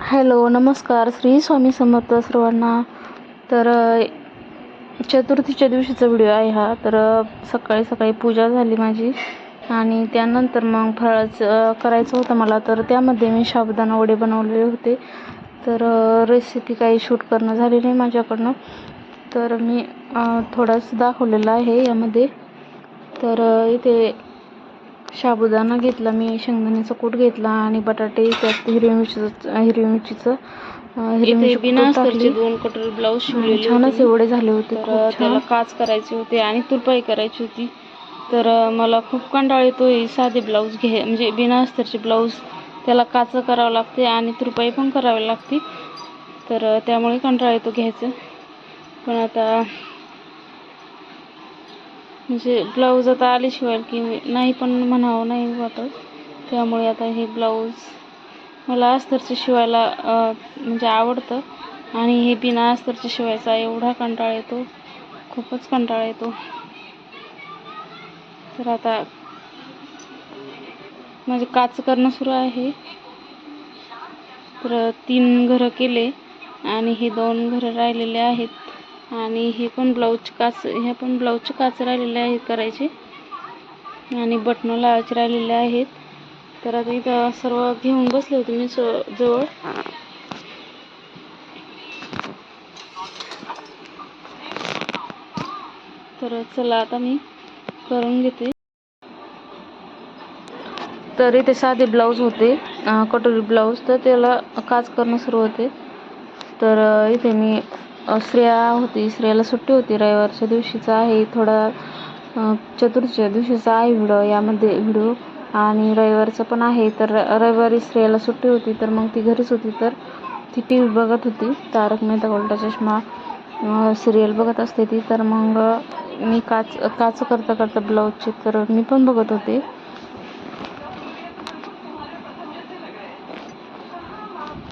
Hello, नमस्कार. श्री स्वामी समर्थ सर्वांना. तर चतुर्थीच्या दिवशीचा व्हिडिओ आहे हा. तर सकाळी सकाळी पूजा झाली माझी आणि त्यानंतर मग फराळाचं करायचं होतं मला. तर त्यामध्ये मी साबुदाणा वडे बनवलेले होते. तर रेसिपी काही शूट करणं झाली नाही माझ्याकडनं, तर मी थोडंच दाखवलेलं आहे यामध्ये. तर इथे साबुदाणा घेतला मी, शेंगदाण्याचा कूट घेतला आणि बटाटे, त्यात हिरवी मिरचीचं बिना अस्तरचे 2 कटर ब्लाऊज शिवलेले छान असे वडे झाले होते. तर त्याला काच करायची होती आणि तुरपाई करायची होती. तर मला खूप कंटाळा येतो साधे ब्लाऊज म्हणजे बिना अस्तरचे ब्लाऊज त्याला काच करावं लागते आणि तुरपाई पण करावी लागते. तर त्यामुळे कंटाळा येतो घ्यायचं. पण आता म्हणजे ब्लाऊज आता आले शिवाय की नाही पण म्हणावं नाही वाटत. त्यामुळे आता हे ब्लाऊज मला अस्तरचे शिवायला म्हणजे आवडतं आणि हे बिना अस्तरचे शिवायचा एवढा कंटाळा येतो, खूपच कंटाळा येतो. तर आता म्हणजे काच करणं सुरू आहे. तर 3 घरं केले आणि हे 2 घरं राहिलेले आहेत आणि हे पण ह्या पण ब्लाऊजची काच राहिलेले आहेत करायचे आणि बटणं लावायचे राहिलेले आहेत. तर आता इथं सर्व घेऊन बसले होते मी जवळ. तर चला आता मी करून घेते. तर इथे साधे ब्लाऊज होते, कटोरी ब्लाऊज, तर त्याला काच करणं सुरू होते. तर इथे मी श्रेया होती, श्रेयाला सुट्टी होती, रविवारच्या दिवशीचा आहे, थोडा चतुर्थीच्या दिवशीचा आहे व्हिडिओ आणि रविवारचा पण आहे. तर रविवारी श्रेयाला सुट्टी होती, तर मग ती घरीच होती. तर ती टी व्ही बघत होती, तारक मेहता का उल्टा चष्मा सिरियल बघत असते ती. तर मग मी काच करता करता ब्लाऊजची तर मी पण बघत होते.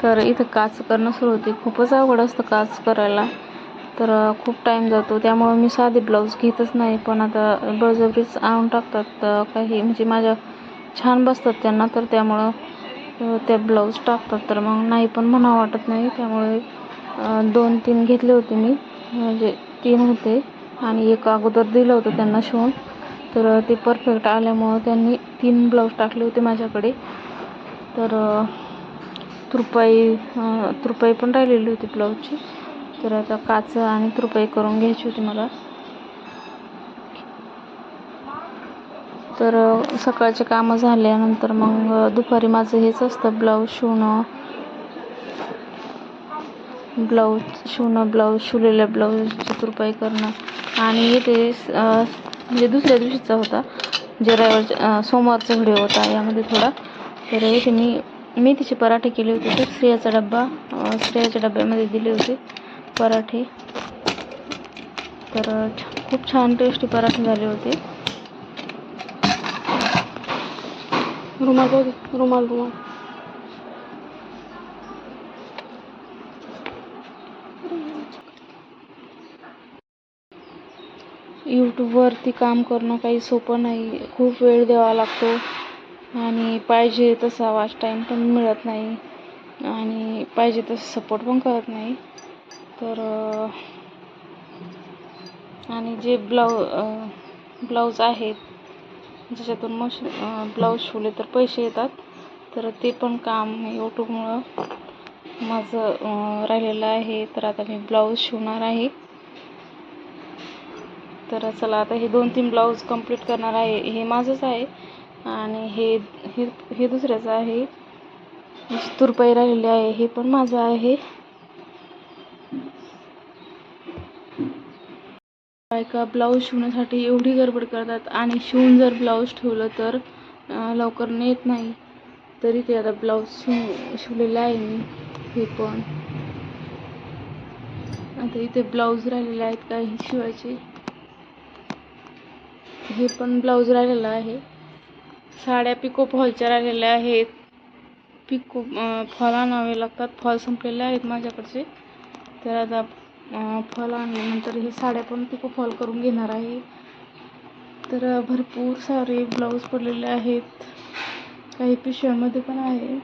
तर इथं काच करणं सुरू होते. खूपच अवघड असतं काच करायला, तर खूप टाईम जातो. त्यामुळे मी साधे ब्लाऊज घेतच नाही. पण आता बळजबरीच आणून टाकतात काही, म्हणजे माझ्या छान बसतात त्यांना, तर त्यामुळं ते ब्लाऊज टाकतात. तर मग नाही पण म्हणावं वाटत नाही. त्यामुळे 2-3 घेतले होते मी, म्हणजे 3 होते आणि एक अगोदर दिलं होतं त्यांना शिवून. तर ते परफेक्ट आल्यामुळं त्यांनी 3 ब्लाऊज टाकले होते माझ्याकडे. तर तुरपाई पण राहिलेली होती ब्लाऊजची. तर आता काच आणि तुरपाई करून घ्यायची होती मला. तर सकाळचे कामं झाल्यानंतर मग दुपारी माझं हेच असतं, ब्लाऊज शिवलेल्या ब्लाऊजची तुरपाई करणं. आणि ते म्हणजे दुसऱ्या दिवशीचा होता, जे सोमवारचा व्हिडिओ होता यामध्ये थोडा. तर इथे मी मेथीचे पराठे केले होते. तर श्रेयाच्या डब्यामध्ये दिले होते पराठे. तर खूप छान टेस्टी पराठे झाले होते. रुमाल यूट्यूबवरती काम करणं काही सोपं नाही. खूप वेळ द्यावा लागतो आणि पाहिजे तसा वॉच टाईम पण मिळत नाही आणि पाहिजे तसं सपोर्ट पण करत नाही. तर आणि जे ब्लाऊज आहेत ज्याच्यातून ब्लाऊज शिवले तर पैसे येतात, तर ते पण काम यूट्यूबमुळं माझं राहिलेलं आहे. तर आता मी ब्लाऊज शिवणार आहे. तर चला आता हे 2-3 ब्लाऊज कंप्लीट करणार आहे. हे माझंच आहे आणि हे दुसऱ्याचं आहे. तुरपाई राहिलेली आहे, हे पण माझं आहे. बायका ब्लाऊज शिवण्यासाठी एवढी गडबड करतात आणि शिवून जर ब्लाऊज ठेवलं तर लवकर नेत नाही. तरी ते आता ब्लाऊज शिवलेलं आहे मी. हे पण आता इथे ब्लाऊज राहिलेले आहेत काही शिवायचे. हे पण ब्लाऊज राहिलेलं आहे. साड्या पिको फॉलच्या राहिलेल्या आहेत. पिको फॉल आणावे लागतात. फॉल संपलेले आहेत माझ्याकडचे. तर आता फॉल आणल्यानंतर हे साड्या पण पिको फॉल करून घेणार आहे. तर भरपूर सारे ब्लाऊज पडलेले आहेत, काही पिशव्यामध्ये पण आहे.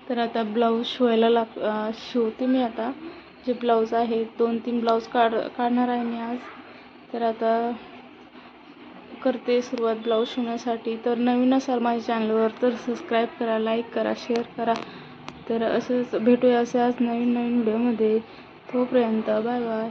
तर आता ब्लाऊज शिवते मी आता. जे ब्लाऊज आहे 2-3 ब्लाऊज काढणार आहे मी आज. तर आता करते सुरुवात ब्लाऊज शिवण्यासाठी. तर नवीन असाल माझ्या चॅनलवर तर सबस्क्राईब करा, लाईक करा, शेअर करा. तर असंच भेटूया अशाच नवीन व्हिडिओमध्ये. तोपर्यंत बाय बाय.